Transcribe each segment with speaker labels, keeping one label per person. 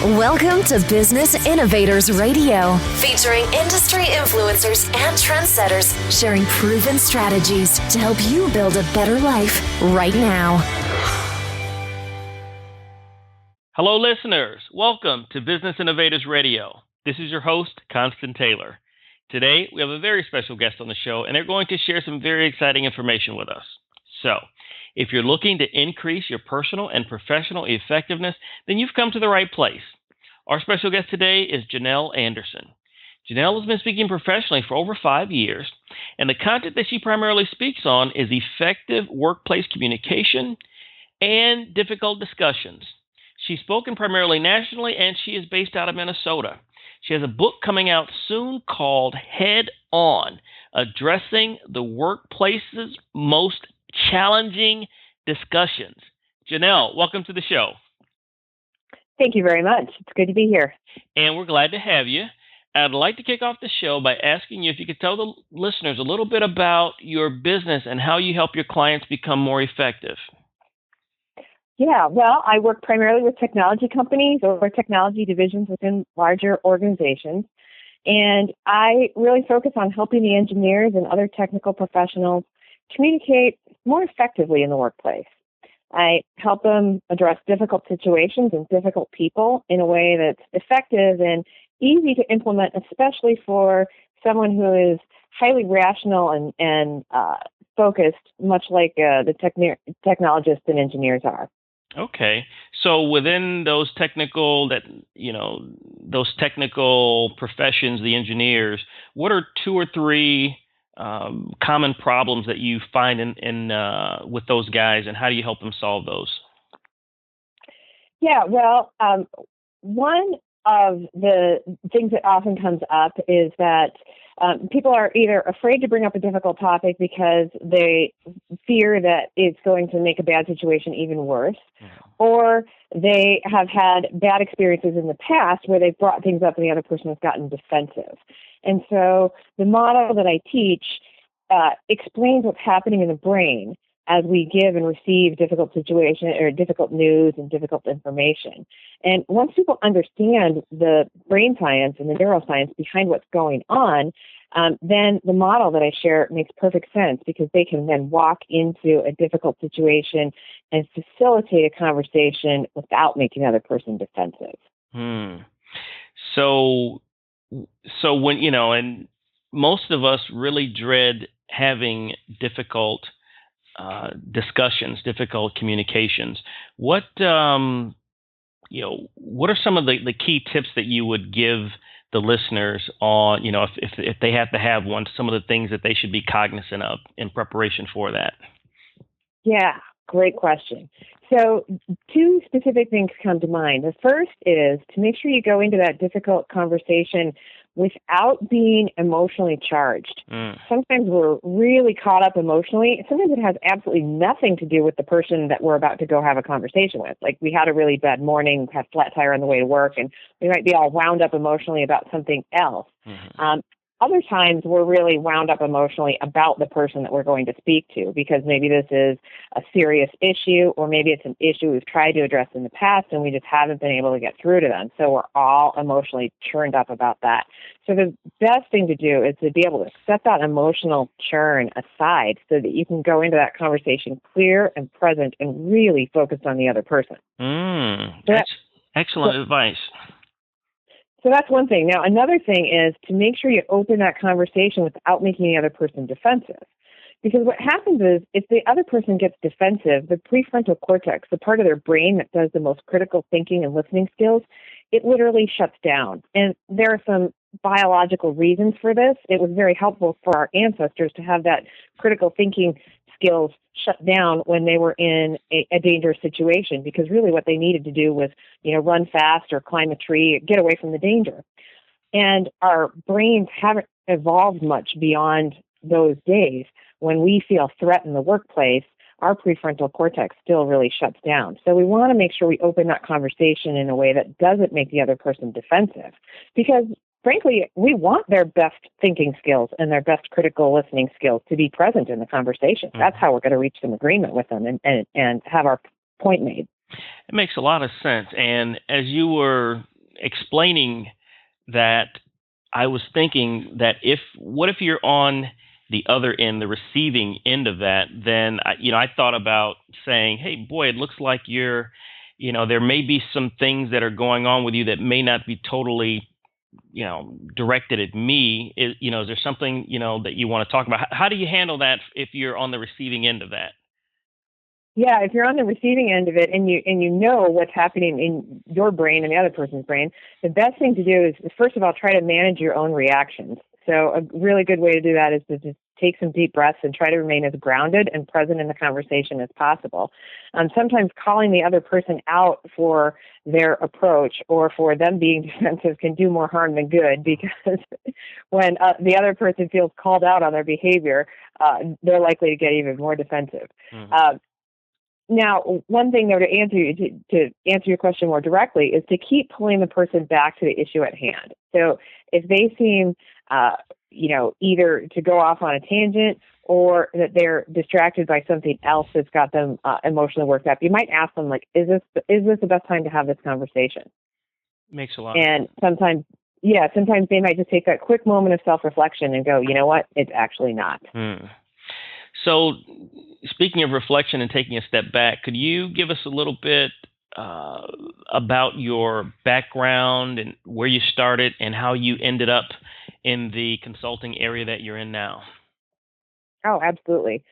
Speaker 1: Welcome to Business Innovators Radio, featuring industry influencers and trendsetters sharing proven strategies to help you build a better life right now.
Speaker 2: Hello, listeners. Welcome to Business Innovators Radio. This is your host, Constant Taylor. Today, we have a very special guest on the show, and they're going to share some very exciting information with us. So, if you're looking to increase your personal and professional effectiveness, then you've come to the right place. Our special guest today is Janel Anderson. Janel has been speaking professionally for over 5 years, and the content that she primarily speaks on is effective workplace communication and difficult discussions. She's spoken primarily nationally, and she is based out of Minnesota. She has a book coming out soon called Head On, Addressing the Workplace's Most Challenging Discussions. Janel, welcome to the show.
Speaker 3: Thank you very much. It's good to be here.
Speaker 2: And we're glad to have you. I'd like to kick off the show by asking you if you could tell the listeners a little bit about your business and how you help your clients become more effective.
Speaker 3: Yeah, well, I work primarily with technology companies or technology divisions within larger organizations. And I really focus on helping the engineers and other technical professionals communicate more effectively in the workplace. I help them address difficult situations and difficult people in a way that's effective and easy to implement, especially for someone who is highly rational and focused, much like the technologists and engineers are.
Speaker 2: Okay, so within those technical professions, the engineers, what are 2 or 3 common problems that you find in with those guys, and how do you help them solve those?
Speaker 3: Yeah, well, one of the things that often comes up is that people are either afraid to bring up a difficult topic because they fear that it's going to make a bad situation even worse, or they have had bad experiences in the past where they've brought things up and the other person has gotten defensive. And so the model that I teach explains what's happening in the brain as we give and receive difficult situation or difficult news and difficult information. And once people understand the brain science and the neuroscience behind what's going on, then the model that I share makes perfect sense because they can then walk into a difficult situation and facilitate a conversation without making the other person defensive.
Speaker 2: So when, and most of us really dread having difficult discussions, difficult communications. What are some of the key tips that you would give the listeners on, if they have to have one, some of the things that they should be cognizant of in preparation for that?
Speaker 3: Yeah, great question. So 2 specific things come to mind. The first is to make sure you go into that difficult conversation without being emotionally charged. Sometimes we're really caught up emotionally. Sometimes it has absolutely nothing to do with the person that we're about to go have a conversation with. Like we had a really bad morning, had flat tire on the way to work, and we might be all wound up emotionally about something else. Other times we're really wound up emotionally about the person that we're going to speak to because maybe this is a serious issue or maybe it's an issue we've tried to address in the past and we just haven't been able to get through to them. So we're all emotionally churned up about that. So the best thing to do is to be able to set that emotional churn aside so that you can go into that conversation clear and present and really focused on the other person.
Speaker 2: That's excellent advice.
Speaker 3: So that's one thing. Now, another thing is to make sure you open that conversation without making the other person defensive. Because what happens is if the other person gets defensive, the prefrontal cortex, the part of their brain that does the most critical thinking and listening skills, it literally shuts down. And there are some biological reasons for this. It was very helpful for our ancestors to have that critical thinking skills shut down when they were in a dangerous situation, because really what they needed to do was, run fast or climb a tree, get away from the danger. And our brains haven't evolved much beyond those days. When we feel threat in the workplace, our prefrontal cortex still really shuts down. So we want to make sure we open that conversation in a way that doesn't make the other person defensive, because frankly, we want their best thinking skills and their best critical listening skills to be present in the conversation. That's how we're going to reach some agreement with them and have our point made.
Speaker 2: It makes a lot of sense. And as you were explaining that, I was thinking that what if you're on the other end, the receiving end of that, then I thought about saying, hey, boy, it looks like there may be some things that are going on with you that may not be totally, directed at me. Is there something, that you want to talk about? How do you handle that if you're on the receiving end of that?
Speaker 3: Yeah, if you're on the receiving end of it and you know what's happening in your brain and the other person's brain, the best thing to do is first of all try to manage your own reactions. So a really good way to do that is to just take some deep breaths and try to remain as grounded and present in the conversation as possible. Sometimes calling the other person out for their approach or for them being defensive can do more harm than good, because when the other person feels called out on their behavior, they're likely to get even more defensive. Mm-hmm. Now, one thing, though, to answer your question more directly is to keep pulling the person back to the issue at hand. So if they seem, either to go off on a tangent or that they're distracted by something else that's got them emotionally worked up, you might ask them, like, is this the best time to have this conversation?
Speaker 2: Makes a lot.
Speaker 3: And sometimes they might just take that quick moment of self-reflection and go, you know what, it's actually not.
Speaker 2: So, speaking of reflection and taking a step back, could you give us a little bit about your background and where you started and how you ended up in the consulting area that you're in now?
Speaker 3: Oh, absolutely.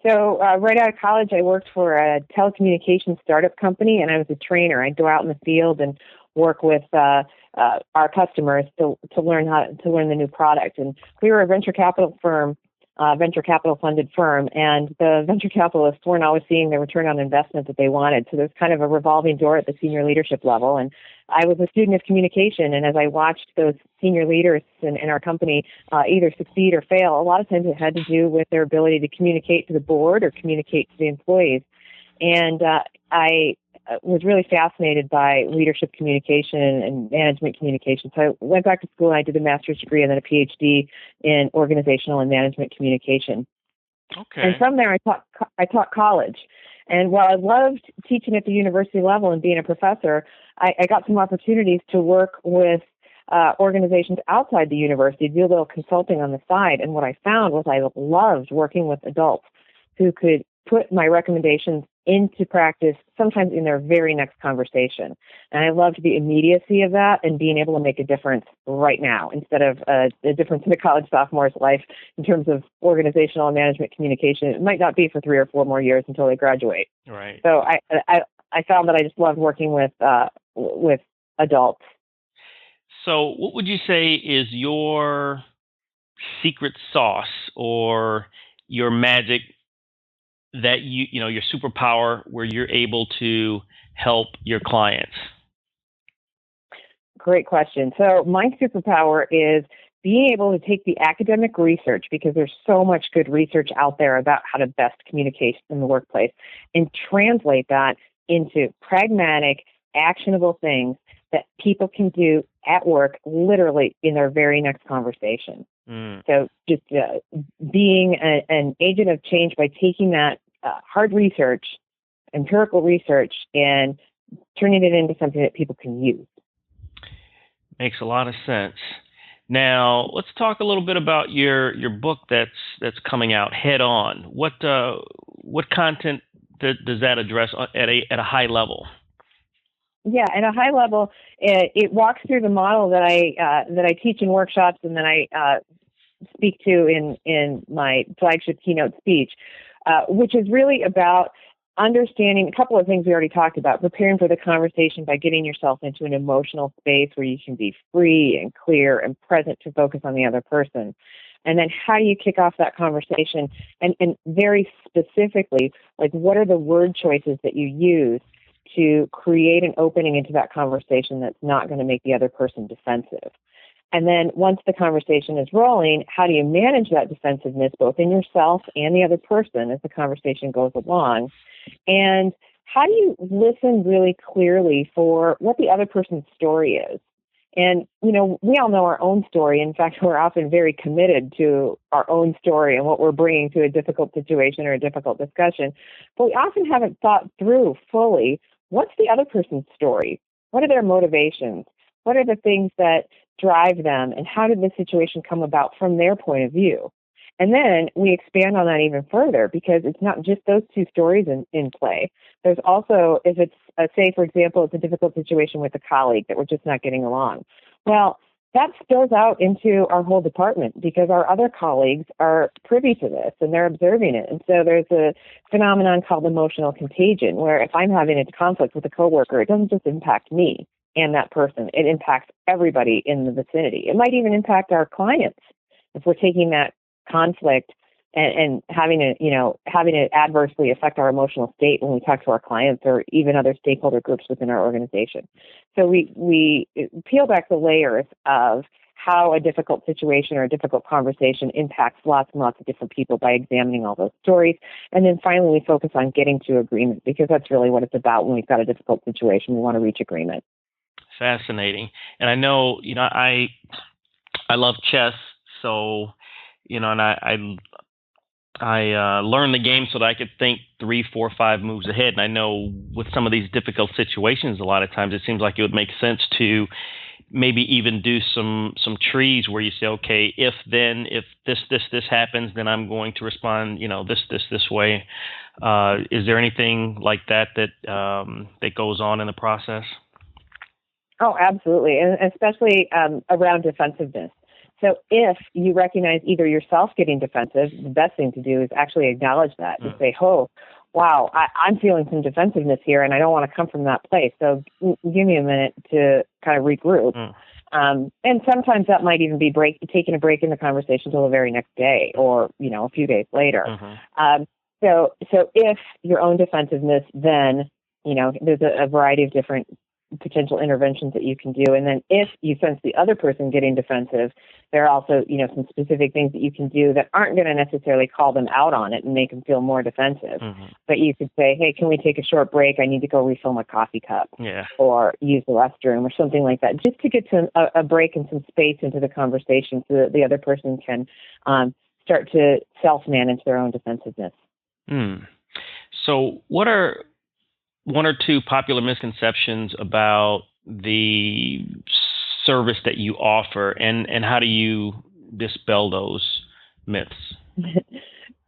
Speaker 3: So, right out of college, I worked for a telecommunications startup company, and I was a trainer. I'd go out in the field and work with our customers to learn the new product. And we were a venture capital funded firm, and the venture capitalists weren't always seeing the return on investment that they wanted. So there's kind of a revolving door at the senior leadership level. And I was a student of communication, and as I watched those senior leaders in our company either succeed or fail, a lot of times it had to do with their ability to communicate to the board or communicate to the employees. And I was really fascinated by leadership communication and management communication. So I went back to school and I did a master's degree and then a PhD in organizational and management communication.
Speaker 2: Okay.
Speaker 3: And from there, I taught college. And while I loved teaching at the university level and being a professor, I got some opportunities to work with organizations outside the university, do a little consulting on the side. And what I found was I loved working with adults who could put my recommendations into practice, sometimes in their very next conversation. And I loved the immediacy of that and being able to make a difference right now instead of a difference in a college sophomore's life in terms of organizational and management communication. It might not be for 3 or 4 more years until they graduate.
Speaker 2: Right.
Speaker 3: So I found that I just loved working with adults.
Speaker 2: So what would you say is your secret sauce or your magic that your superpower where you're able to help your clients?
Speaker 3: Great question. So my superpower is being able to take the academic research, because there's so much good research out there about how to best communicate in the workplace, and translate that into pragmatic, actionable things that people can do at work, literally in their very next conversation. So just being an agent of change by taking that hard research, empirical research, and turning it into something that people can use.
Speaker 2: Makes a lot of sense. Now, let's talk a little bit about your book that's coming out, Head On. What content does that address at a high level?
Speaker 3: Yeah, at a high level, it walks through the model that I teach in workshops and then I speak to in my flagship keynote speech, which is really about understanding a couple of things we already talked about: preparing for the conversation by getting yourself into an emotional space where you can be free and clear and present to focus on the other person. And then how do you kick off that conversation? And very specifically, like, what are the word choices that you use to create an opening into that conversation that's not going to make the other person defensive? And then once the conversation is rolling, how do you manage that defensiveness both in yourself and the other person as the conversation goes along? And how do you listen really clearly for what the other person's story is? And, we all know our own story. In fact, we're often very committed to our own story and what we're bringing to a difficult situation or a difficult discussion. But we often haven't thought through fully, what's the other person's story? What are their motivations? What are the things that drive them, and how did this situation come about from their point of view? And then we expand on that even further, because it's not just those two stories in play. There's also, if it's, say, for example, it's a difficult situation with a colleague that we're just not getting along. Well, that spills out into our whole department, because our other colleagues are privy to this and they're observing it. And so there's a phenomenon called emotional contagion, where if I'm having a conflict with a coworker, it doesn't just impact me and that person. It impacts everybody in the vicinity. It might even impact our clients if we're taking that conflict and having it adversely affect our emotional state when we talk to our clients or even other stakeholder groups within our organization. So we peel back the layers of how a difficult situation or a difficult conversation impacts lots and lots of different people by examining all those stories. And then finally, we focus on getting to agreement, because that's really what it's about when we've got a difficult situation. We want to reach agreement.
Speaker 2: Fascinating. And I know, I love chess, so, and I learned the game so that I could think 3, 4, 5 moves ahead. And I know with some of these difficult situations, a lot of times it seems like it would make sense to maybe even do some trees where you say, okay, if this happens, then I'm going to respond, this way. Is there anything like that goes on in the process?
Speaker 3: Oh, absolutely, and especially around defensiveness. So if you recognize either yourself getting defensive, the best thing to do is actually acknowledge that and say, oh, wow, I'm feeling some defensiveness here, and I don't want to come from that place. So give me a minute to kind of regroup. And sometimes that might even be taking a break in the conversation till the very next day, or, a few days later. So if your own defensiveness, then, there's a variety of different potential interventions that you can do. And then if you sense the other person getting defensive, there are also, some specific things that you can do that aren't going to necessarily call them out on it and make them feel more defensive. But you could say, hey, can we take a short break? I need to go refill my coffee cup, or use the restroom or something like that, just to get to a break and some space into the conversation so that the other person can start to self-manage their own defensiveness.
Speaker 2: So what are one or two popular misconceptions about the service that you offer, and how do you dispel those myths?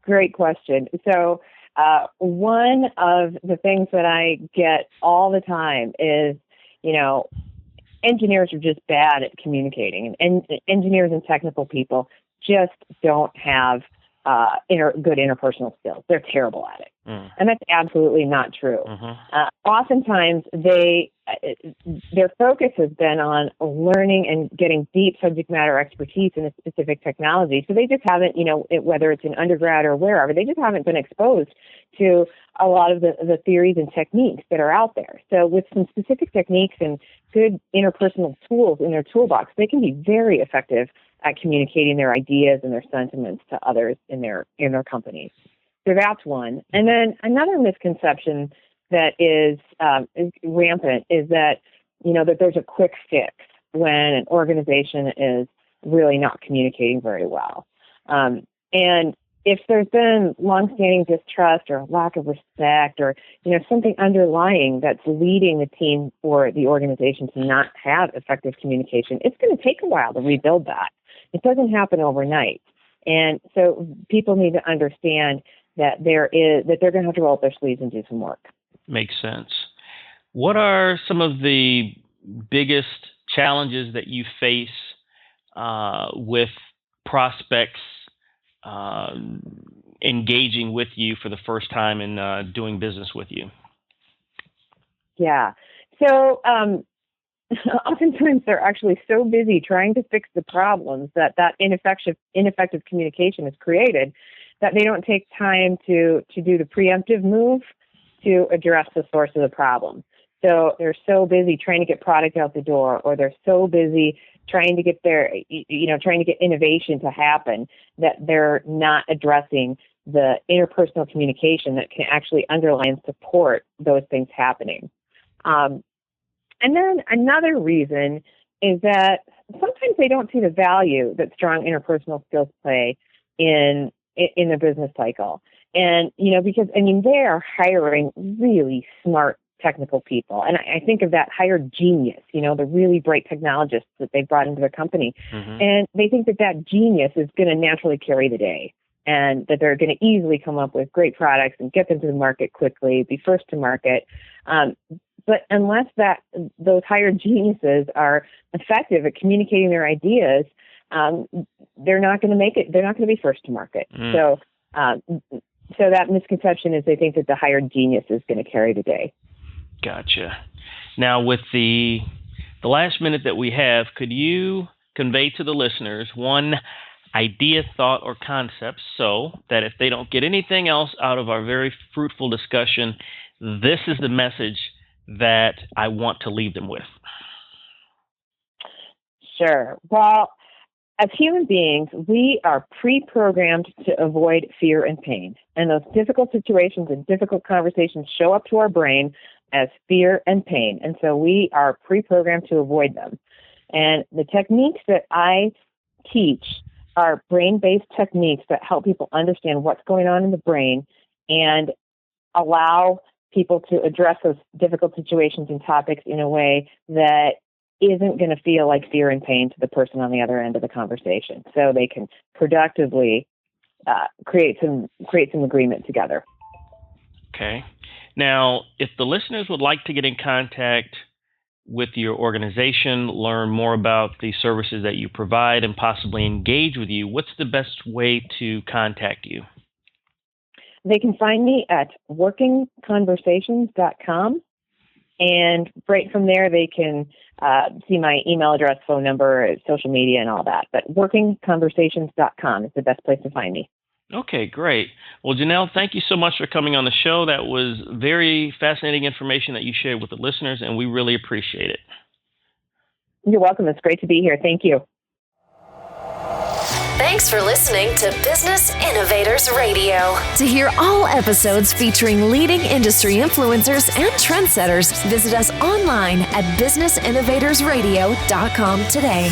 Speaker 3: Great question. So one of the things that I get all the time is, engineers are just bad at communicating, and engineers and technical people just don't have good interpersonal skills. They're terrible at it. And that's absolutely not true. Oftentimes, their focus has been on learning and getting deep subject matter expertise in a specific technology. So they just haven't, whether it's in undergrad or wherever, they just haven't been exposed to a lot of the theories and techniques that are out there. So with some specific techniques and good interpersonal tools in their toolbox, they can be very effective at communicating their ideas and their sentiments to others in their companies. So that's one. And then another misconception that is rampant is that, that there's a quick fix when an organization is really not communicating very well. And if there's been longstanding distrust or lack of respect or, something underlying that's leading the team or the organization to not have effective communication, it's going to take a while to rebuild that. It doesn't happen overnight. And so people need to understand that they're going to have to roll up their sleeves and do some work.
Speaker 2: Makes sense. What are some of the biggest challenges that you face with prospects engaging with you for the first time and doing business with you?
Speaker 3: Yeah. So oftentimes they're actually so busy trying to fix the problems that ineffective communication is created that they don't take time to do the preemptive move to address the source of the problem. So they're so busy trying to get product out the door, or they're so busy trying to get trying to get innovation to happen, that they're not addressing the interpersonal communication that can actually underlie and support those things happening. And then another reason is that sometimes they don't see the value that strong interpersonal skills play in the business cycle. And, because, they are hiring really smart technical people. And I think of that hired genius, the really bright technologists that they brought into their company. Mm-hmm. And they think that genius is going to naturally carry the day, and that they're going to easily come up with great products and get them to the market quickly, be first to market. But unless those hired geniuses are effective at communicating their ideas, they're not going to make it. They're not going to be first to market. So that misconception is they think that the hired genius is going to carry the day.
Speaker 2: Gotcha. Now, with the last minute that we have, could you convey to the listeners one idea, thought, or concept so that if they don't get anything else out of our very fruitful discussion, this is the message that I want to leave them with?
Speaker 3: Sure. Well, as human beings, we are pre-programmed to avoid fear and pain. And those difficult situations and difficult conversations show up to our brain as fear and pain. And so we are pre-programmed to avoid them. And the techniques that I teach are brain-based techniques that help people understand what's going on in the brain and allow people to address those difficult situations and topics in a way that isn't going to feel like fear and pain to the person on the other end of the conversation, so they can productively create some agreement together.
Speaker 2: Okay. Now, if the listeners would like to get in contact with your organization, learn more about the services that you provide, and possibly engage with you, what's the best way to contact you?
Speaker 3: They can find me at workingconversations.com. And right from there, they can see my email address, phone number, social media, and all that. But workingconversations.com is the best place to find me.
Speaker 2: Okay, great. Well, Janel, thank you so much for coming on the show. That was very fascinating information that you shared with the listeners, and we really appreciate it.
Speaker 3: You're welcome. It's great to be here. Thank you.
Speaker 1: Thanks for listening to Business Innovators Radio. To hear all episodes featuring leading industry influencers and trendsetters, visit us online at businessinnovatorsradio.com today.